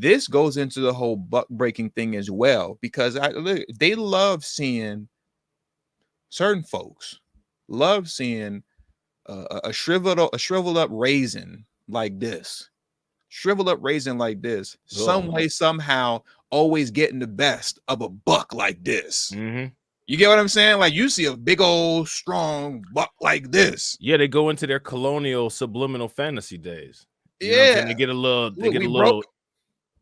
this goes into the whole buck breaking thing as well, because they love seeing certain folks love seeing a shriveled up raisin like this, some Oh. way, somehow, always getting the best of a buck like this. Mm-hmm. You get what I'm saying? Like, you see a big old strong buck like this. Yeah, they go into their colonial subliminal fantasy days. You know what I'm saying? Yeah. They get a little, Look, we broke this,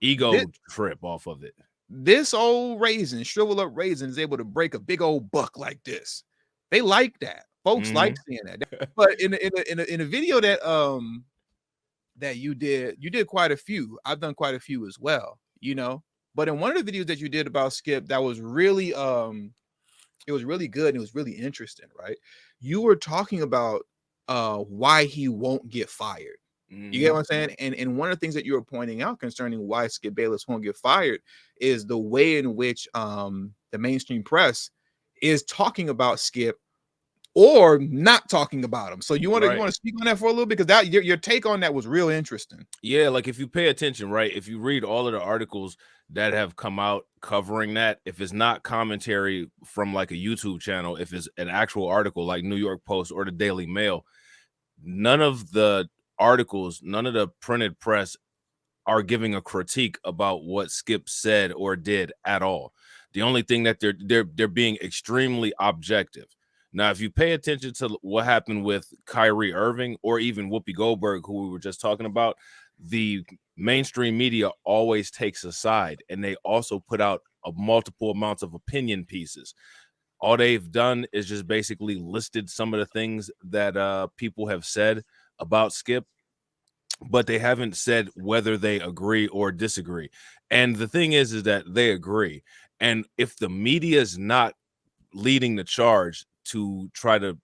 ego trip off of it. this old raisin, shriveled up raisin, is able to break a big old buck like this. They like that. Folks like Mm-hmm. seeing that. But in a video that you did quite a few. I've done quite a few as well, you know. But in one of the videos that you did about Skip, that was really it was really good and it was really interesting, right? You were talking about why he won't get fired. You get Mm-hmm. what I'm saying? And one of the things that you were pointing out concerning why Skip Bayless won't get fired is the way in which the mainstream press is talking about Skip or not talking about him. So you Right. want to speak on that for a little bit, because that your take on that was real interesting. Yeah, like if you pay attention, right? If you read all of the articles that have come out covering that, if it's not commentary from like a YouTube channel, if it's an actual article like New York Post or the Daily Mail, none of the articles, none of the printed press are giving a critique about what Skip said or did at all. The only thing that they're being extremely objective. Now, if you pay attention to what happened with Kyrie Irving or even Whoopi Goldberg, who we were just talking about, the mainstream media always takes a side, and they also put out a multiple amounts of opinion pieces. All they've done is just basically listed some of the things that people have said about Skip, but they haven't said whether they agree or disagree. And the thing is that they agree. And if the media is not leading the charge to try to,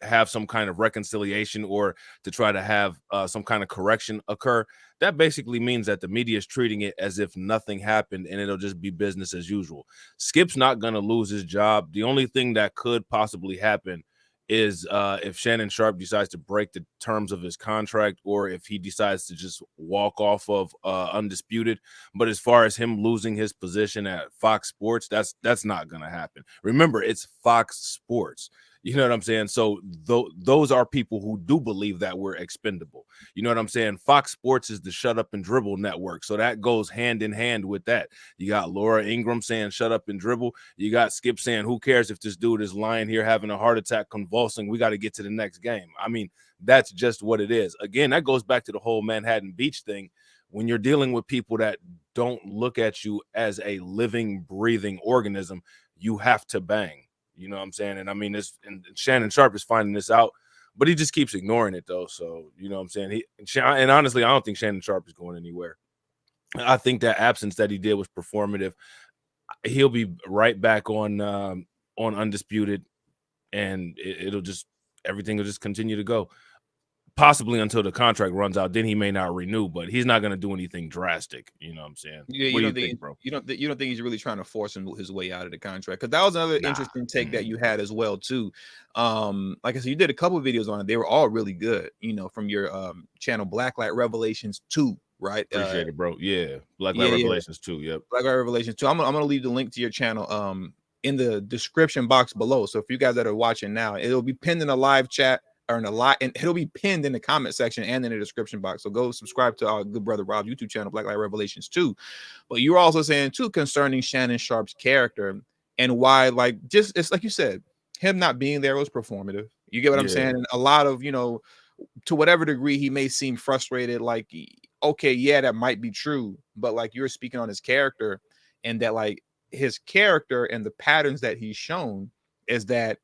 have some kind of reconciliation or to try to have some kind of correction occur, that basically means that the media is treating it as if nothing happened and it'll just be business as usual. Skip's not going to lose his job. The only thing that could possibly happen is if Shannon Sharp decides to break the terms of his contract, or if he decides to just walk off of Undisputed. But as far as him losing his position at Fox Sports, that's not going to happen. Remember, it's Fox Sports. You know what I'm saying? So those are people who do believe that we're expendable. You know what I'm saying? Fox Sports is the shut up and dribble network. So that goes hand in hand with that. You got Laura Ingraham saying shut up and dribble. You got Skip saying, who cares if this dude is lying here having a heart attack, convulsing? We got to get to the next game. I mean, that's just what it is. Again, that goes back to the whole Manhattan Beach thing. When you're dealing with people that don't look at you as a living, breathing organism, you have to bang. You know what I'm saying? And I mean, and Shannon Sharp is finding this out, but he just keeps ignoring it though. So, you know what I'm saying? And honestly, I don't think Shannon Sharp is going anywhere. I think that absence that he did was performative. He'll be right back on Undisputed, and it'll just, everything will just continue to go. Possibly until the contract runs out, then he may not renew, but he's not going to do anything drastic. You know what I'm saying? Yeah, What you do you don't think, think bro? you don't think he's really trying to force his way out of the contract? Because that was another Nah. interesting take that you had as well too. Like I said, you did a couple of videos on it. They were all really good. From your channel, Blacklight Revelations 2, right? Appreciate it, bro. Yeah. Blacklight Yeah, Revelations too. Yep. Blacklight Revelations 2. I'm gonna leave the link to your channel in the description box below. So if you guys that are watching now, it'll be pinned in a live chat or in a lot, and it'll be pinned in the comment section and in the description box. So go subscribe to our good brother Rob's YouTube channel, Blacklight Revelations 2. But you're also saying too concerning Shannon Sharp's character and why, like, just it's like you said, him not being there was performative. You get what I'm Yeah. saying? And a lot of, to whatever degree he may seem frustrated, like, okay, yeah, that might be true, but like you're speaking on his character, and that like his character and the patterns that he's shown is that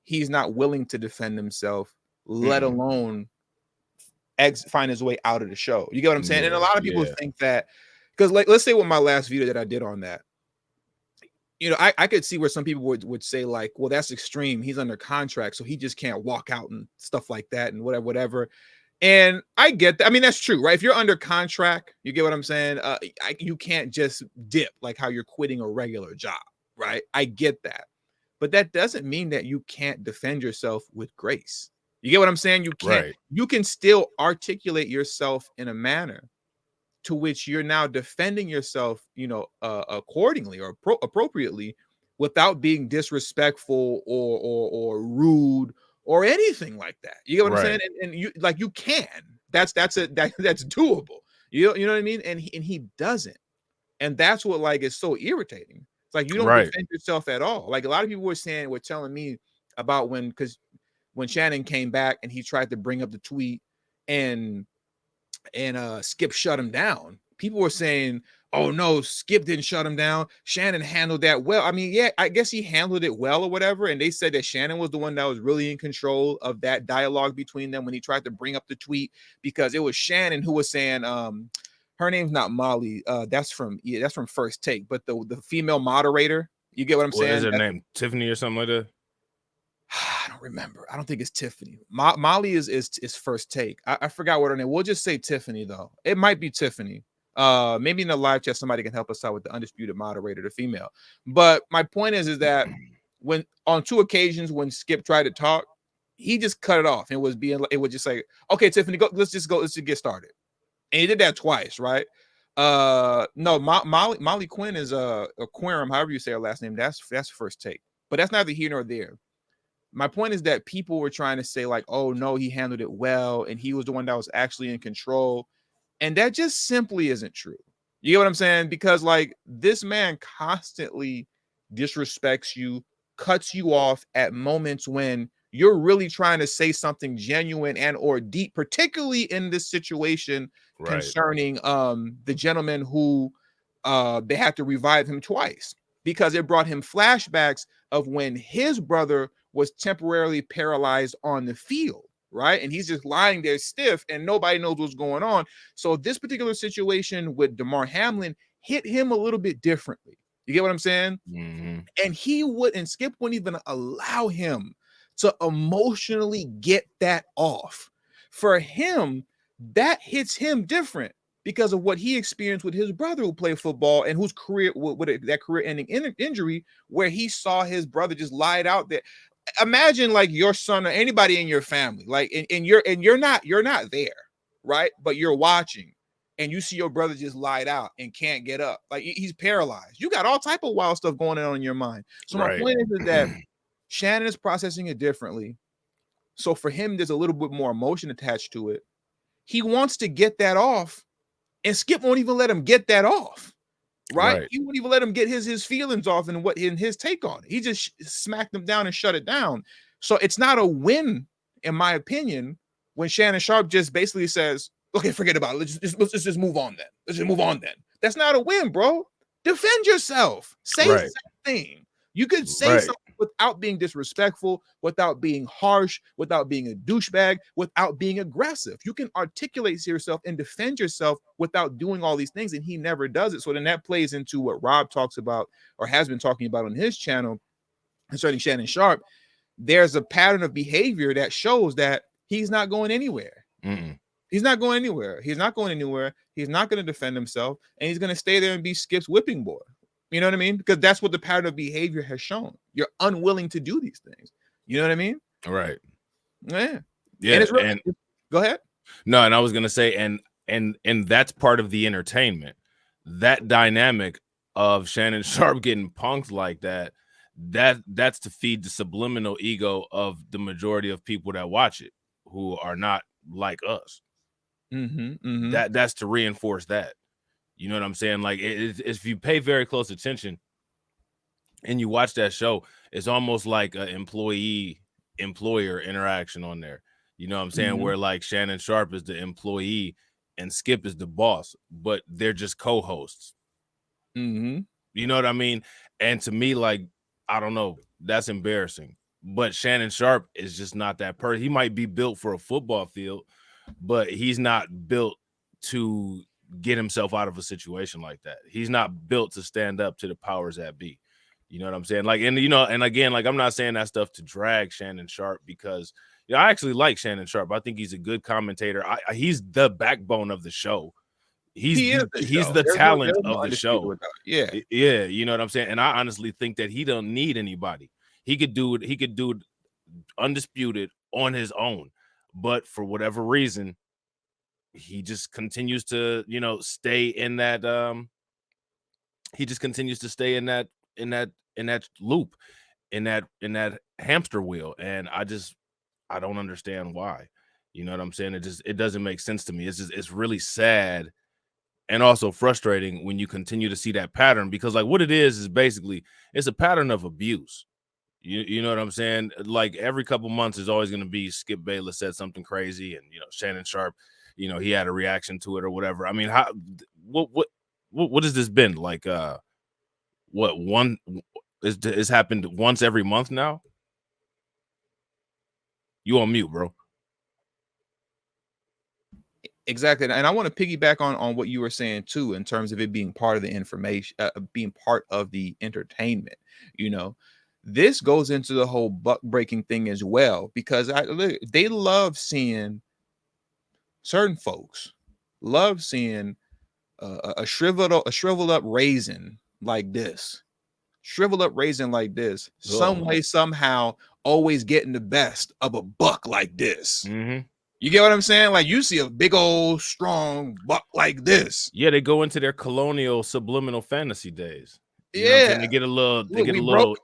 he's not willing to defend himself, let Mm-mm. alone find his way out of the show. You get what I'm saying? And a Yeah. lot of people Yeah. think that, because like let's say with my last video that I did on that, I could see where some people would say like, well, that's extreme. He's under contract, so he just can't walk out and stuff like that and whatever. And I get that. I mean, that's true, right? If you're under contract, you get what I'm saying? You can't just dip like how you're quitting a regular job, right? I get that. But that doesn't mean that you can't defend yourself with grace. You get what I'm saying? Right. You can still articulate yourself in a manner to which you're now defending yourself, accordingly or appropriately, without being disrespectful or rude or anything like that. You get what I'm saying? Right. And you can. That's doable. You know what I mean? And he doesn't. And that's what like is so irritating. It's like you don't Right. defend yourself at all. Like a lot of people were telling me about when Shannon came back and he tried to bring up the tweet and Skip shut him down. People were saying, "Oh no, Skip didn't shut him down. Shannon handled that well." I mean, yeah, I guess he handled it well or whatever. And they said that Shannon was the one that was really in control of that dialogue between them when he tried to bring up the tweet, because it was Shannon who was saying, her name's not Molly. That's from First Take, but the female moderator. You get what I'm What is saying? her name? Tiffany or something like that? I don't remember. I don't think it's Tiffany. Molly is First Take. I forgot what her name. We'll just say Tiffany though. It might be Tiffany. Maybe in the live chat somebody can help us out with the undisputed moderator, the female. But my point is that when on 2 occasions when Skip tried to talk, he just cut it off. It was just like, okay, Tiffany, let's just get started. And he did that twice, right? No, Molly Quinn is a Querum, however you say her last name. That's First Take. But that's neither here nor there. My point is that people were trying to say like, oh no, he handled it well and he was the one that was actually in control, and that just simply isn't true. You get what I'm saying? Because like this man constantly disrespects you, cuts you off at moments when you're really trying to say something genuine and or deep, particularly in this situation concerning the gentleman who they had to revive him twice, because it brought him flashbacks of when his brother was temporarily paralyzed on the field, right? And he's just lying there stiff and nobody knows what's going on. So this particular situation with Damar Hamlin hit him a little bit differently. You get what I'm saying? Mm-hmm. And Skip wouldn't even allow him to emotionally get that off. For him, that hits him different because of what he experienced with his brother who played football and whose career with that career-ending injury, where he saw his brother just lied out there. Imagine like your son or anybody in your family, like and you're not there, right? But you're watching and you see your brother just lied out and can't get up, like he's paralyzed. You got all type of wild stuff going on in your mind. So my point is that Shannon is processing it differently. So for him, there's a little bit more emotion attached to it. He wants to get that off, and Skip won't even let him get that off. Right? He wouldn't even let him get his feelings off in his take on it. He just smacked him down and shut it down. So it's not a win, in my opinion, when Shannon Sharp just basically says, okay, forget about it. Let's just move on then. Let's just move on then. That's not a win, bro. Defend yourself. Say something. You could say something without being disrespectful, without being harsh, without being a douchebag, without being aggressive. You can articulate yourself and defend yourself without doing all these things, and he never does it. So then that plays into what Rob talks about or has been talking about on his channel concerning Shannon Sharp. There's a pattern of behavior that shows that he's not going anywhere. He's not going anywhere. He's not going anywhere. He's not going to defend himself, and he's going to stay there and be Skip's whipping boy. You know what I mean? Because that's what the pattern of behavior has shown. You're unwilling to do these things. You know what I mean? Right. Yeah. Yeah. And it's really, go ahead. No, and I was gonna say, and that's part of the entertainment. That dynamic of Shannon Sharp getting punked like that's to feed the subliminal ego of the majority of people that watch it, who are not like us. That's to reinforce that. You know what I'm saying? Like if you pay very close attention and you watch that show, it's almost like an employee-employer interaction on there. You know what I'm saying? Where like Shannon Sharp is the employee and Skip is the boss, but they're just co-hosts. You know what I mean? And to me, like, I don't know, that's embarrassing. But Shannon Sharp is just not that person. He might be built for a football field, but he's not built to get himself out of a situation like that. He's not built to stand up to the powers that be. You know what I'm saying? Like, and and again, like, I'm not saying that stuff to drag Shannon Sharp, because I actually like Shannon Sharp. I think he's a good commentator. He's the backbone of the show. He's the talent of the show. Yeah. You know what I'm saying? And I honestly think that he don't need anybody. He could do it. He could do it undisputed on his own. But for whatever reason, he just continues to, stay in that he just continues to stay in that loop, in that hamster wheel. And I don't understand why. You know what I'm saying? It doesn't make sense to me. It's really sad and also frustrating when you continue to see that pattern, because like what it is basically it's a pattern of abuse. You know what I'm saying? Like every couple months is always going to be Skip Bayless said something crazy, and Shannon Sharp, he had a reaction to it or whatever. I mean, what has this been like? What one is happened once every month now? You on mute, bro? Exactly. And I want to piggyback on what you were saying too, in terms of it being part of the information, being part of the entertainment. This goes into the whole buck breaking thing as well, because they love seeing certain folks love seeing a shriveled up raisin like this, some way, somehow, always getting the best of a buck like this. Mm-hmm. You get what I'm saying? Like you see a big old strong buck like this. Yeah, they go into their colonial subliminal fantasy days. Yeah, they get a little,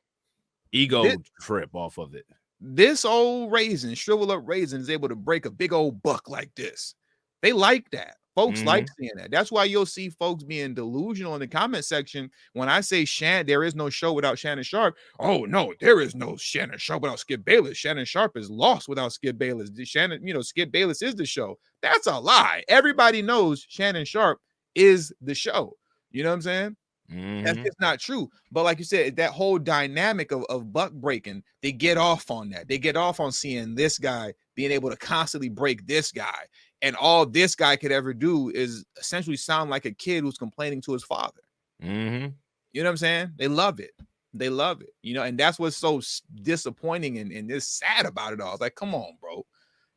ego trip off of it. This old raisin, shriveled up raisin, is able to break a big old buck like this. They like that. Folks like seeing that. That's why you'll see folks being delusional in the comment section when I say there is no show without Shannon Sharp. Oh no, there is no Shannon Sharp without Skip Bayless. Shannon Sharp is lost without Skip Bayless. Skip Bayless is the show. That's a lie. Everybody knows Shannon Sharp is the show. You know what I'm saying? That's just not true. But like you said, that whole dynamic of buck breaking, they get off on that. They get off on seeing this guy being able to constantly break this guy. And all this guy could ever do is essentially sound like a kid who's complaining to his father. Mm-hmm. You know what I'm saying? They love it. They love it. And that's what's so disappointing and just sad about it all. It's like, come on, bro.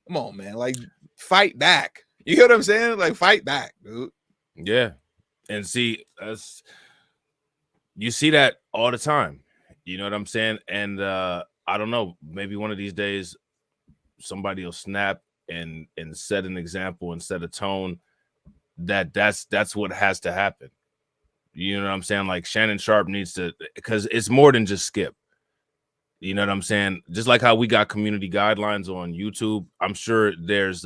Come on, man. Like, fight back. You know what I'm saying? Like, fight back, dude. Yeah. And see, you see that all the time. You know what I'm saying? And I don't know, maybe one of these days somebody will snap and set an example and set a tone that's what has to happen. You know what I'm saying? Like Shannon Sharp needs to, because it's more than just Skip. You know what I'm saying? Just like how we got community guidelines on YouTube, I'm sure there's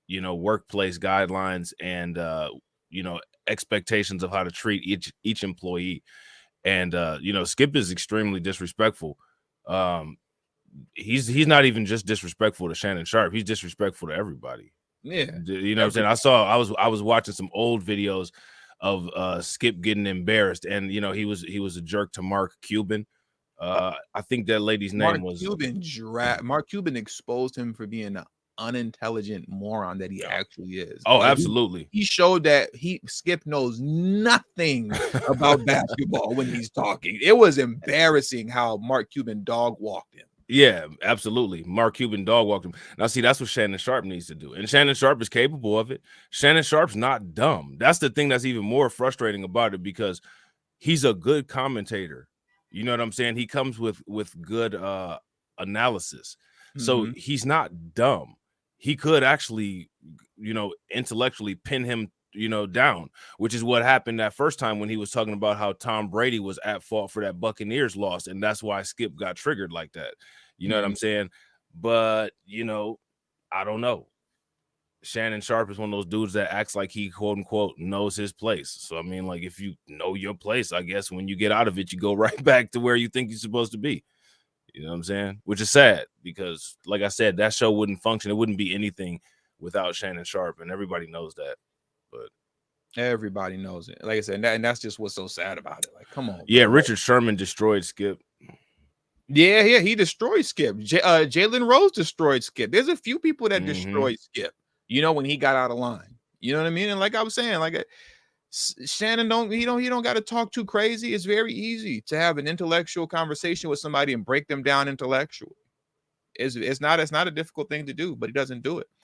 workplace guidelines and expectations of how to treat each employee. And Skip is extremely disrespectful. He's not even just disrespectful to Shannon Sharp, he's disrespectful to everybody. Yeah. You know what I'm saying? I was watching some old videos of Skip getting embarrassed, and he was a jerk to Mark Cuban. I think that lady's name was Mark Cuban exposed him for being an unintelligent moron that he actually is. Oh, absolutely. He showed that Skip knows nothing about basketball when he's talking. It was embarrassing how Mark Cuban dog walked him. Yeah, absolutely. Mark Cuban dog walked him. Now, see, that's what Shannon Sharp needs to do. And Shannon Sharp is capable of it. Shannon Sharp's not dumb. That's the thing that's even more frustrating about it, because he's a good commentator. You know what I'm saying? He comes with good analysis. So he's not dumb. He could actually, intellectually pin him, down, which is what happened that first time when he was talking about how Tom Brady was at fault for that Buccaneers loss. And that's why Skip got triggered like that. You know what I'm saying? But, I don't know. Shannon Sharp is one of those dudes that acts like he, quote unquote, knows his place. So, I mean, like, if you know your place, I guess when you get out of it, you go right back to where you think you're supposed to be. You know what I'm saying? Which is sad, because, like I said, that show wouldn't function. It wouldn't be anything without Shannon Sharp, and everybody knows that. But everybody knows it. Like I said, and that's just what's so sad about it. Like, come on. Yeah, bro. Richard Sherman destroyed Skip. Yeah, he destroyed Skip. Jalen Rose destroyed Skip. There's a few people that destroyed Skip, when he got out of line. You know what I mean? And like I was saying, like Shannon don't got to talk too crazy. It's very easy to have an intellectual conversation with somebody and break them down intellectually. It's not a difficult thing to do, but he doesn't do it.